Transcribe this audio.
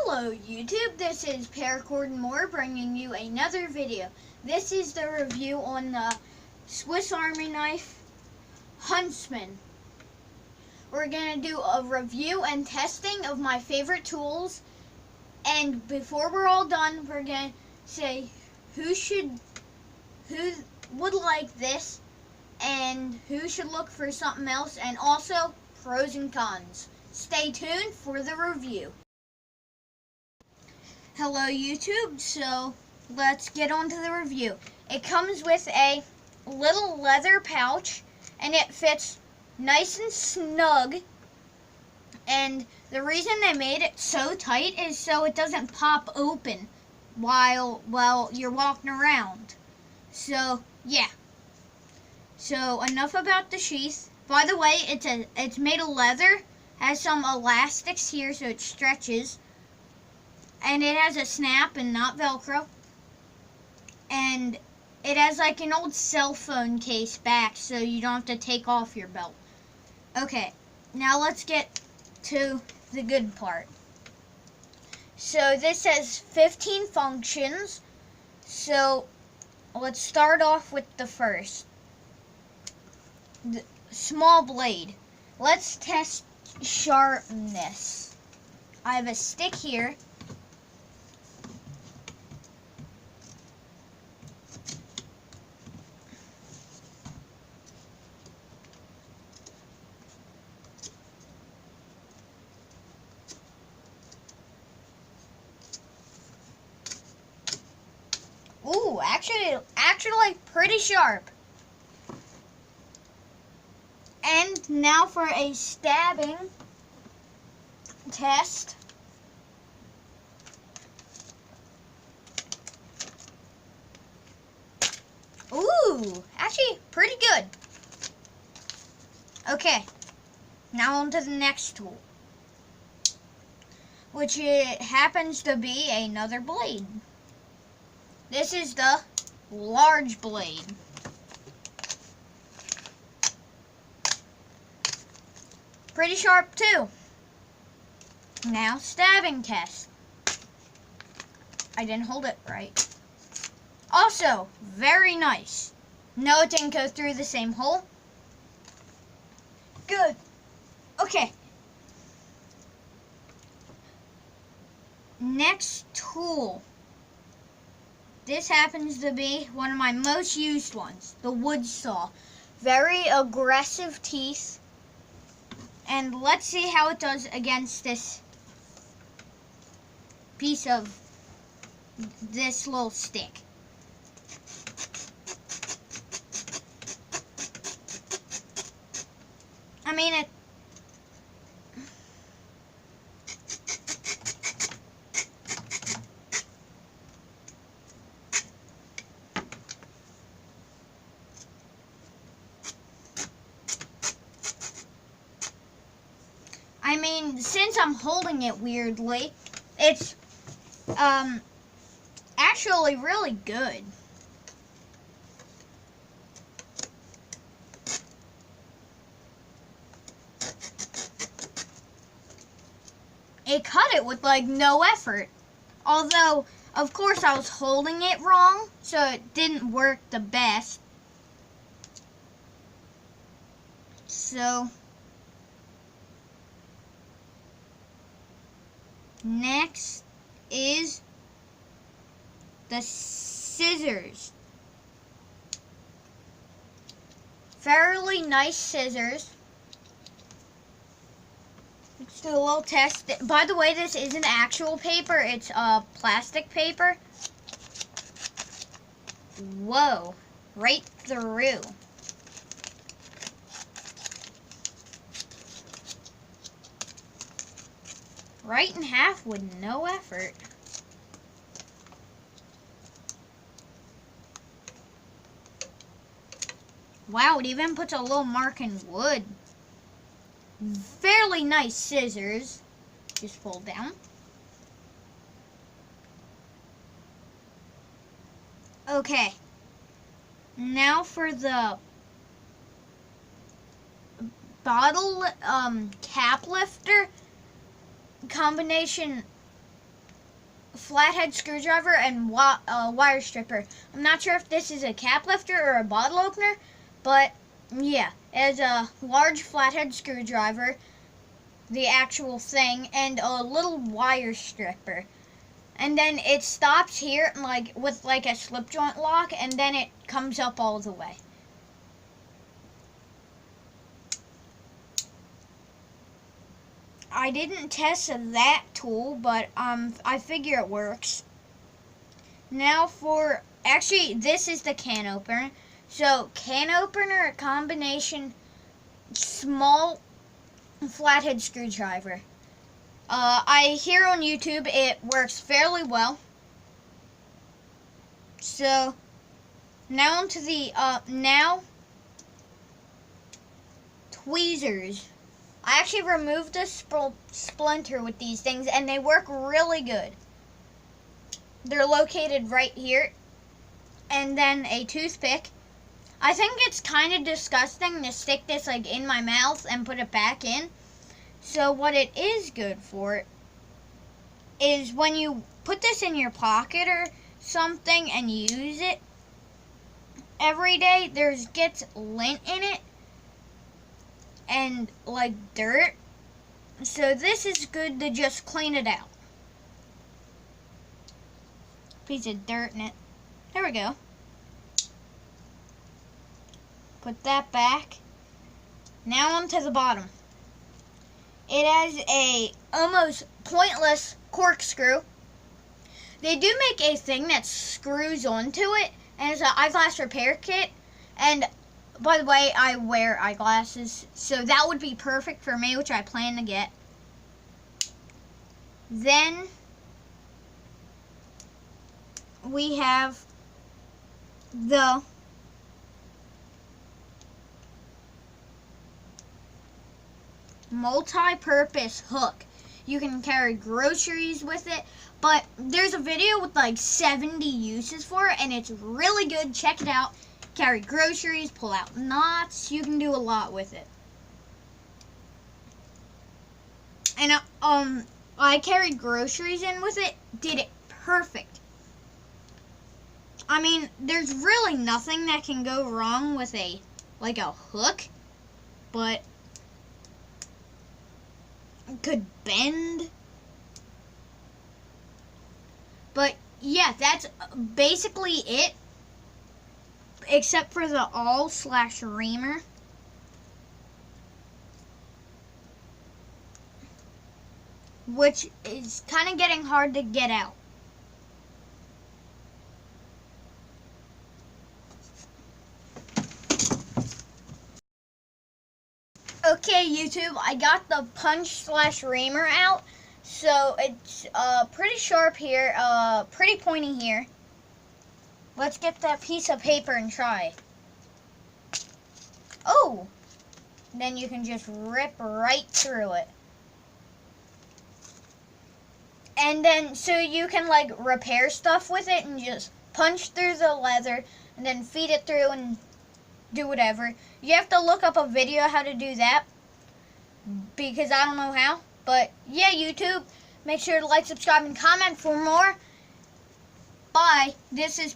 Hello YouTube, this is Paracord and More bringing you another video. This is the review on the Swiss Army knife Huntsman. We're going to do a review and testing of my favorite tools, and before we're all done, we're going to say who would like this and who should look for something else, and also pros and cons. Stay tuned for the review. Hello YouTube, so let's get on to the review. It comes with a little leather pouch and it fits nice and snug, and the reason they made it so tight is so it doesn't pop open while you're walking around. So yeah, so enough about the sheath. By the way, it's made of leather, has some elastics here so it stretches. And it has a snap and not Velcro. And it has like an old cell phone case back so you don't have to take off your belt. Okay, now let's get to the good part. So this says 15 functions. So let's start off with the first. The small blade. Let's test sharpness. I have a stick here. Ooh, actually pretty sharp. And now for a stabbing test. Ooh, actually pretty good. Okay, now on to the next tool, which it happens to be another blade. This is the large blade. Pretty sharp too. Now stabbing test. I didn't hold it right. Also, very nice. No, it didn't go through the same hole. Good. Okay. Next tool. This happens to be one of my most used ones, the wood saw. Very aggressive teeth. And let's see how it does against this piece of this little stick. I mean, since I'm holding it weirdly, it's actually really good. It cut it with like no effort. Although, of course, I was holding it wrong, so it didn't work the best. So next is the scissors. Fairly nice scissors. Let's do a little test. By the way, this isn't actual paper, it's plastic paper. Whoa, right through. Right in half with no effort. Wow, it even puts a little mark in wood. Fairly nice scissors. Just fold down. Okay. Now for the bottle cap lifter. Combination flathead screwdriver and wire stripper. I'm not sure if this is a cap lifter or a bottle opener, but yeah, it has a large flathead screwdriver, the actual thing, and a little wire stripper. And then it stops here like with like a slip joint lock, and then it comes up all the way. I didn't test that tool, but I figure it works. Now actually this is the can opener. So can opener, combination, small flathead screwdriver. I hear on YouTube it works fairly well. So now onto the now tweezers. I actually removed the splinter with these things, and they work really good. They're located right here. And then a toothpick. I think it's kind of disgusting to stick this like in my mouth and put it back in. So what it is good for is when you put this in your pocket or something and use it every day, gets lint in it and like dirt. So this is good to just clean it out. Piece of dirt in it. There we go. Put that back. Now onto the bottom. It has a almost pointless corkscrew. They do make a thing that screws onto it, and it's an eyeglass repair kit. And by the way, I wear eyeglasses, so that would be perfect for me, which I plan to get. Then we have the multi-purpose hook. You can carry groceries with it, but there's a video with like 70 uses for it, and it's really good. Check it out. Carry groceries, pull out knots. You can do a lot with it. And I carried groceries in with it. Did it perfect. I mean, there's really nothing that can go wrong with a hook, but it could bend. But yeah, that's basically it. Except for the awl/reamer. Which is kind of getting hard to get out. Okay, YouTube, I got the punch/reamer out. So it's pretty sharp here, pretty pointy here. Let's get that piece of paper and try. Oh! Then you can just rip right through it. And then, so you can like repair stuff with it and just punch through the leather and then feed it through and do whatever. You have to look up a video how to do that because I don't know how. But yeah, YouTube, make sure to like, subscribe, and comment for more. Bye. This is